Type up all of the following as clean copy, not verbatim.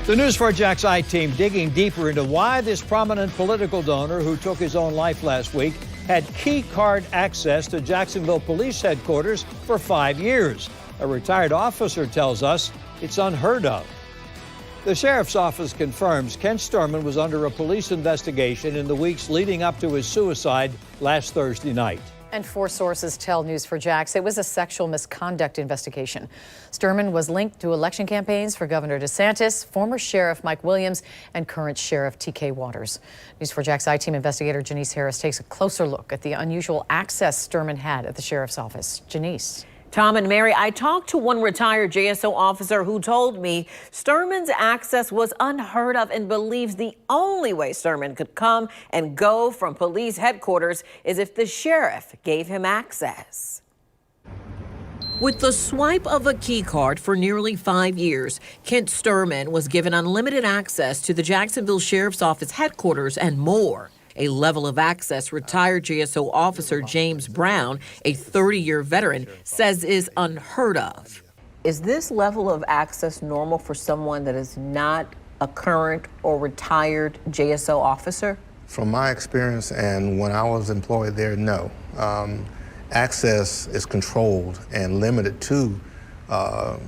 The News4JAX I-TEAM digging deeper into why this prominent political donor who took his own life last week had key card access to Jacksonville Police Headquarters for 5 years. A retired officer tells us it's unheard of. The sheriff's office confirms Kent Sturman was under a police investigation in the weeks leading up to his suicide last Thursday night. And 4 sources tell News4JAX it was a sexual misconduct investigation. Sturman was linked to election campaigns for Governor DeSantis, former Sheriff Mike Williams, and current Sheriff TK Waters. News4JAX I-TEAM investigator Janice Harris takes a closer look at the unusual access Sturman had at the sheriff's office. Janice. Tom and Mary, I talked to one retired JSO officer who told me Sturman's access was unheard of and believes the only way Sturman could come and go from police headquarters is if the sheriff gave him access. With the swipe of a key card for nearly 5 years, Kent Sturman was given unlimited access to the Jacksonville Sheriff's Office headquarters and more. A level of access retired JSO officer James Brown, a 30-year veteran, says is unheard of. Is this level of access normal for someone that is not a current or retired JSO officer? From my experience and when I was employed there, no. Access is controlled and limited to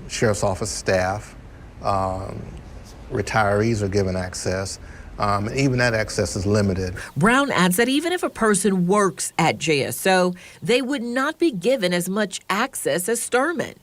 Sheriff's Office staff. Retirees are given access. Even that access is limited. Brown adds that even if a person works at JSO, they would not be given as much access as Sturman.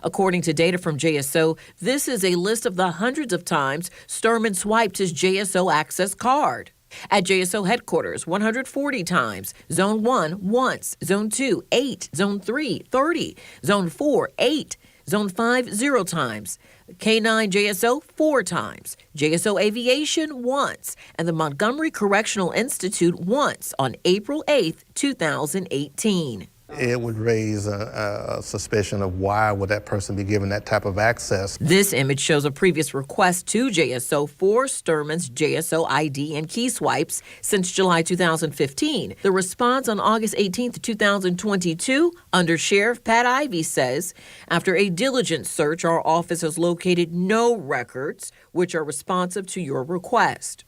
According to data from JSO, this is a list of the hundreds of times Sturman swiped his JSO access card. At JSO headquarters, 140 times, Zone 1, once, Zone 2, 8, Zone 3, 30, Zone 4, 8, Zone 5, 0 times, K9 JSO 4 times, JSO Aviation once, and the Montgomery Correctional Institute once on April 8, 2018. It would raise a suspicion of why would that person be given that type of access. This image shows a previous request to JSO for Sturman's JSO ID and key swipes since July 2015. The response on August 18, 2022, under Sheriff Pat Ivey says, after a diligent search, our office has located no records which are responsive to your request.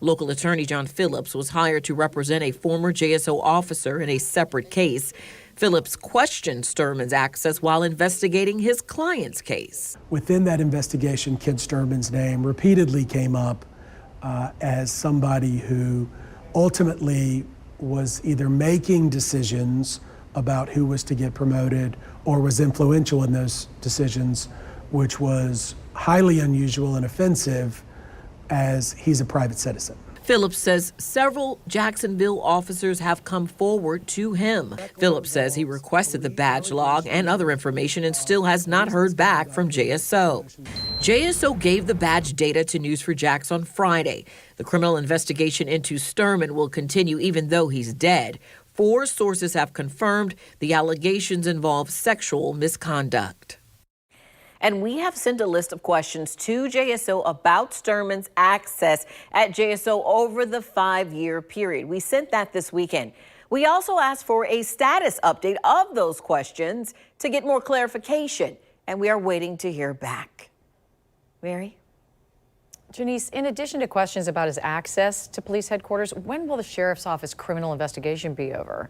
Local attorney John Phillips was hired to represent a former JSO officer in a separate case. Phillips questioned Sturman's access while investigating his client's case. Within that investigation, Kent Sturman's name repeatedly came up as somebody who ultimately was either making decisions about who was to get promoted or was influential in those decisions, which was highly unusual and offensive as he's a private citizen. Phillips says several Jacksonville officers have come forward to him. Phillips says he requested the badge log and other information and still has not heard back from JSO. JSO gave the badge data to News4JAX on Friday. The criminal investigation into Sturman will continue even though he's dead. 4 sources have confirmed the allegations involve sexual misconduct. And we have sent a list of questions to JSO about Sturman's access at JSO over the 5-year period. We sent that this weekend. We also asked for a status update of those questions to get more clarification, and we are waiting to hear back. Mary? Janice, in addition to questions about his access to police headquarters, when will the sheriff's office criminal investigation be over?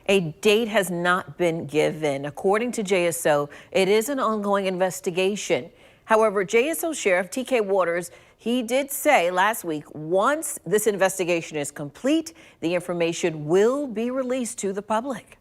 A date has not been given. According to JSO, it is an ongoing investigation. However, JSO Sheriff TK Waters, he did say last week, once this investigation is complete, the information will be released to the public.